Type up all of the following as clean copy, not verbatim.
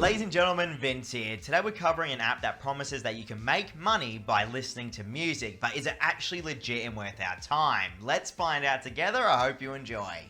Ladies and gentlemen, Vince here. Today we're covering an app that promises that you can make money by listening to music, but is it actually legit and worth our time? Let's find out together. I hope you enjoy.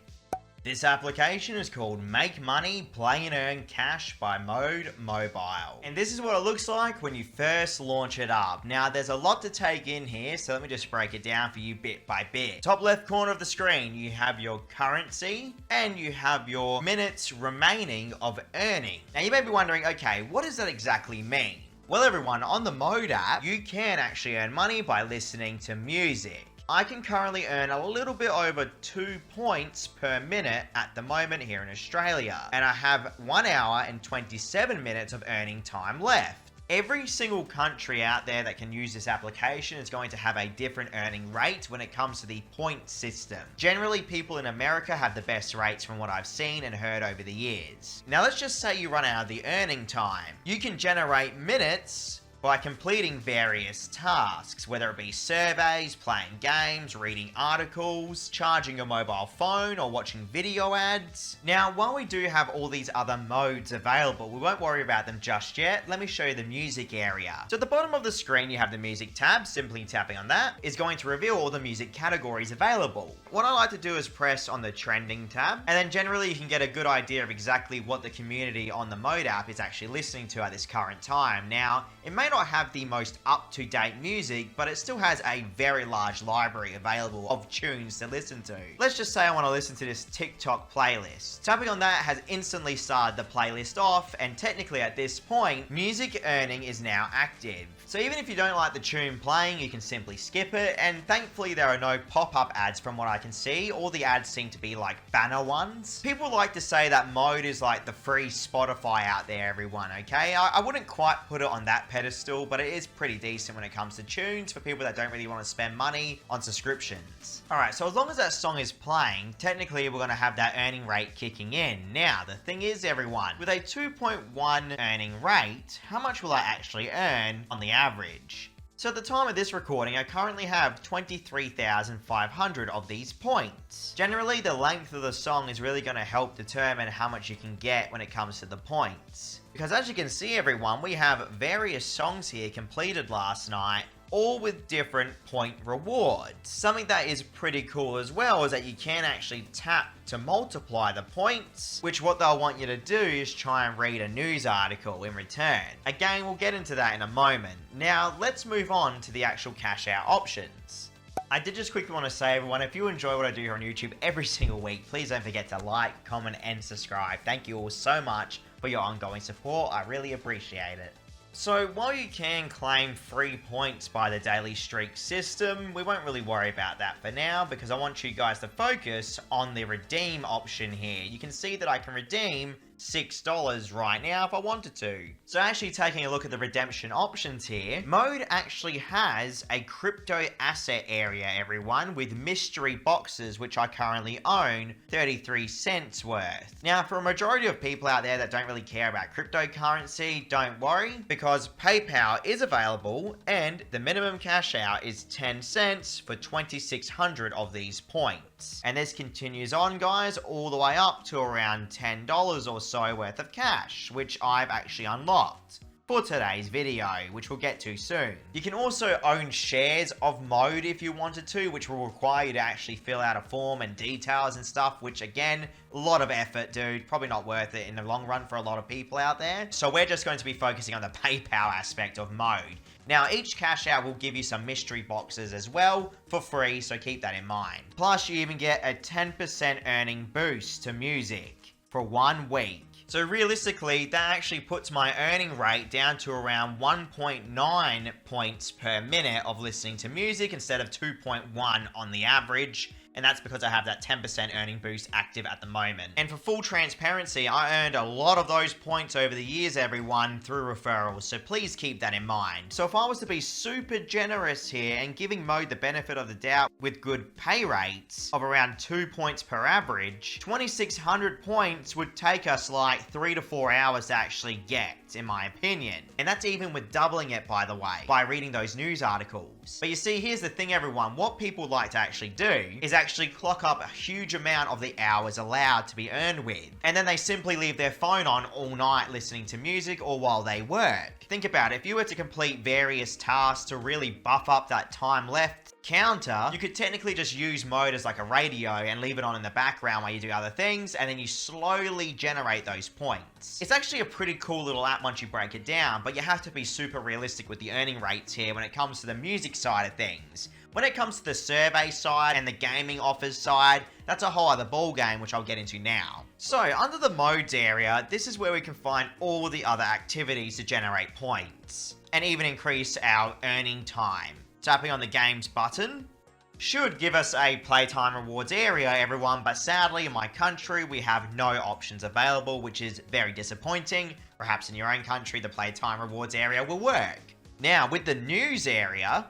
This application is called Make Money, Play and Earn Cash by Mode Mobile. And this is what it looks like when you first launch it up. Now there's a lot to take in here, so let me just break it down for you bit by bit. Top left corner of the screen, you have your currency and you have your minutes remaining of earning. Now you may be wondering, okay, what does that exactly mean? Well everyone, on the Mode app, you can actually earn money by listening to music. I can currently earn a little bit over 2 points per minute at the moment here in Australia. And I have 1 hour and 27 minutes of earning time left. Every single country out there that can use this application is going to have a different earning rate when it comes to the point system. Generally, people in America have the best rates from what I've seen and heard over the years. Now let's just say you run out of the earning time. You can generate minutes by completing various tasks, whether it be surveys, playing games, reading articles, charging your mobile phone, or watching video ads. Now, while we do have all these other modes available, we won't worry about them just yet. Let me show you the music area. So at the bottom of the screen, you have the music tab. Simply tapping on that is going to reveal all the music categories available. What I like to do is press on the trending tab, and then generally you can get a good idea of exactly what the community on the Mode app is actually listening to at this current time. Now, it may not have the most up-to-date music, but it still has a very large library available of tunes to listen to. Let's just say I want to listen to this TikTok playlist. Tapping on that has instantly started the playlist off, and technically at this point, music earning is now active. So even if you don't like the tune playing, you can simply skip it, and thankfully there are no pop-up ads from what I can see. All the ads seem to be like banner ones. People like to say that Mode is like the free Spotify out there, everyone, okay? I wouldn't quite put it on that pedestal, but it is pretty decent when it comes to tunes for people that don't really want to spend money on subscriptions. Alright, so as long as that song is playing, technically we're going to have that earning rate kicking in. Now, the thing is everyone, with a 2.1 earning rate, how much will I actually earn on the average? So at the time of this recording, I currently have 23,500 of these points. Generally, the length of the song is really going to help determine how much you can get when it comes to the points. Because as you can see everyone, we have various songs here completed last night, all with different point rewards. Something that is pretty cool as well is that you can actually tap to multiply the points, which what they'll want you to do is try and read a news article in return. Again, we'll get into that in a moment. Now, let's move on to the actual cash out options. I did just quickly want to say, everyone, if you enjoy what I do here on YouTube every single week, please don't forget to like, comment, and subscribe. Thank you all so much for your ongoing support. I really appreciate it. So while you can claim free points by the daily streak system, we won't really worry about that for now because I want you guys to focus on the redeem option here. You can see that I can redeem $6 right now if I wanted to. So actually taking a look at the redemption options here, Mode actually has a crypto asset area, everyone, with mystery boxes, which I currently own 33 cents worth. Now, for a majority of people out there that don't really care about cryptocurrency, don't worry, because PayPal is available and the minimum cash out is 10 cents for 2,600 of these points. And this continues on, guys, all the way up to around $10 or so worth of cash, which I've actually unlocked for today's video, which we'll get to soon. You can also own shares of Mode if you wanted to, which will require you to actually fill out a form and details and stuff, which again, a lot of effort, dude. Probably not worth it in the long run for a lot of people out there. So we're just going to be focusing on the PayPal aspect of Mode. Now, each cash out will give you some mystery boxes as well for free, so keep that in mind. Plus, you even get a 10% earning boost to music for 1 week. So realistically, that actually puts my earning rate down to around 1.9 points per minute of listening to music instead of 2.1 on the average. And that's because I have that 10% earning boost active at the moment. And for full transparency, I earned a lot of those points over the years, everyone, through referrals, so please keep that in mind. So if I was to be super generous here and giving Mode the benefit of the doubt with good pay rates of around 2 points per average, 2,600 points would take us like 3 to 4 hours to actually get, in my opinion. And that's even with doubling it, by the way, by reading those news articles. But you see, here's the thing, everyone. What people like to actually do is actually clock up a huge amount of the hours allowed to be earned with. And then they simply leave their phone on all night listening to music or while they work. Think about it, if you were to complete various tasks to really buff up that time left counter, you could technically just use mode as like a radio and leave it on in the background while you do other things, and then you slowly generate those points. It's actually a pretty cool little app once you break it down, but you have to be super realistic with the earning rates here when it comes to the music side of things. When it comes to the survey side and the gaming offers side, that's a whole other ball game, which I'll get into now. So, under the modes area, this is where we can find all the other activities to generate points, and even increase our earning time. Tapping on the games button should give us a playtime rewards area, everyone, but sadly in my country we have no options available, which is very disappointing. Perhaps in your own country the playtime rewards area will work. Now, with the news area,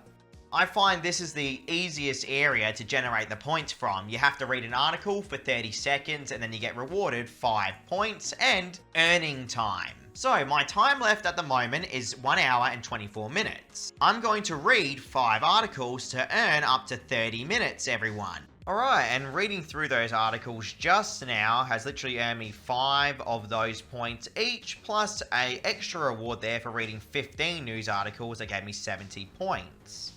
I find this is the easiest area to generate the points from. You have to read an article for 30 seconds and then you get rewarded 5 points and earning time. So my time left at the moment is 1 hour and 24 minutes. I'm going to read 5 articles to earn up to 30 minutes, everyone. Alright, and reading through those articles just now has literally earned me 5 of those points each, plus a extra reward there for reading 15 news articles that gave me 70 points.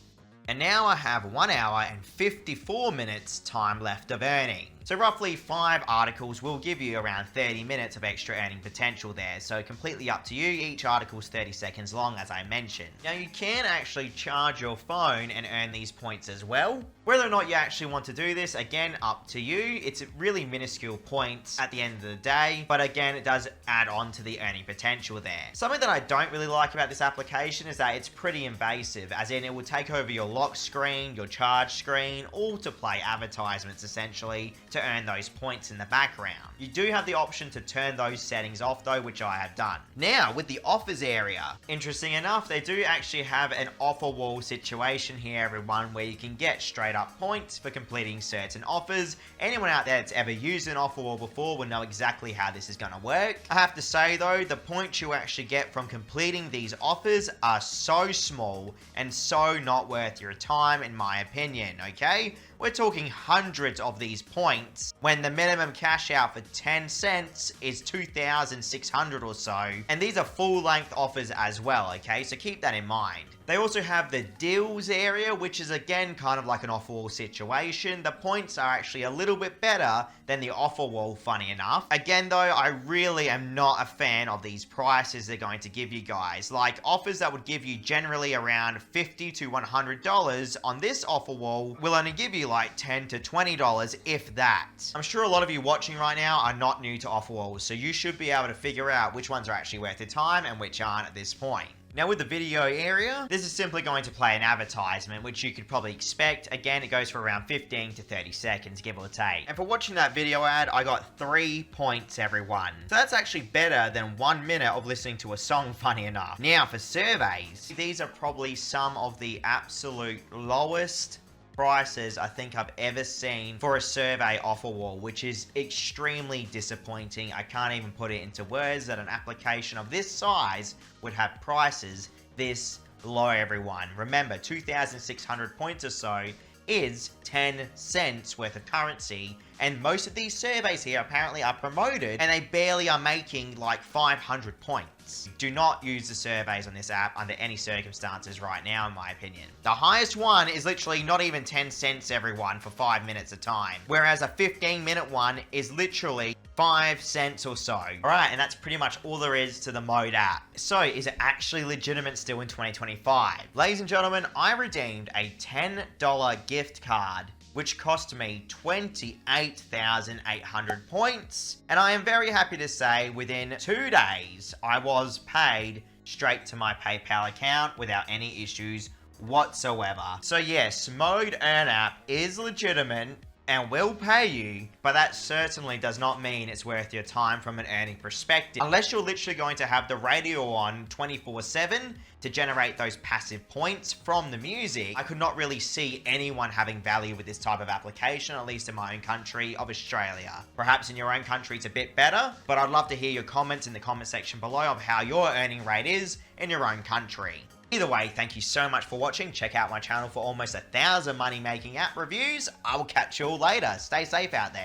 And now I have 1 hour and 54 minutes time left of earning. So roughly 5 articles will give you around 30 minutes of extra earning potential there. So completely up to you. Each article is 30 seconds long, as I mentioned. Now you can actually charge your phone and earn these points as well. Whether or not you actually want to do this, again, up to you. It's really minuscule points at the end of the day, but again, it does add on to the earning potential there. Something that I don't really like about this application is that it's pretty invasive, as in it will take over your lock screen, your charge screen, all to play advertisements essentially to earn those points in the background. You do have the option to turn those settings off though, which I have done. Now, with the offers area, interesting enough, they do actually have an offer wall situation here, everyone, where you can get straight up points for completing certain offers. Anyone out there that's ever used an offer wall before will know exactly how this is going to work. I have to say though, the points you actually get from completing these offers are so small and so not worth your time, in my opinion, okay? We're talking hundreds of these points when the minimum cash out for 10 cents is 2,600 or so. And these are full length offers as well, okay? So keep that in mind. They also have the deals area, which is again kind of like an offer wall situation. The points are actually a little bit better than the offer wall, funny enough. Again though, I really am not a fan of these prices they're going to give you guys. Like offers that would give you generally around $50 to $100 on this offer wall will only give you like $10 to $20, if that. I'm sure a lot of you watching right now are not new to offer walls, so you should be able to figure out which ones are actually worth your time and which aren't at this point. Now with the video area, this is simply going to play an advertisement, which you could probably expect. Again, it goes for around 15 to 30 seconds, give or take. And for watching that video ad, I got 3 points, everyone. So that's actually better than 1 minute of listening to a song, funny enough. Now for surveys, these are probably some of the absolute lowest prices I think I've ever seen for a survey offer wall, which is extremely disappointing. I can't even put it into words that an application of this size would have prices this low, everyone. Remember, 2,600 points or so is 10 cents worth of currency, and most of these surveys here apparently are promoted and they barely are making like 500 points. Do not use the surveys on this app under any circumstances right now, in my opinion. The highest one is literally not even 10 cents, everyone, for 5 minutes a time, whereas a 15-minute one is literally 5 cents or so. Alright, and that's pretty much all there is to the mode app. So, is it actually legitimate still in 2025? Ladies and gentlemen, I redeemed a $10 gift card which cost me 28,800 points. And I am very happy to say within 2 days, I was paid straight to my PayPal account without any issues whatsoever. So yes, Mode Earn app is legitimate and will pay you, but that certainly does not mean it's worth your time from an earning perspective. Unless you're literally going to have the radio on 24/7 to generate those passive points from the music, I could not really see anyone having value with this type of application, at least in my own country of Australia. Perhaps in your own country it's a bit better, but I'd love to hear your comments in the comment section below of how your earning rate is in your own country. Either way, thank you so much for watching. Check out my channel for almost 1,000 money making app reviews. I will catch you all later. Stay safe out there.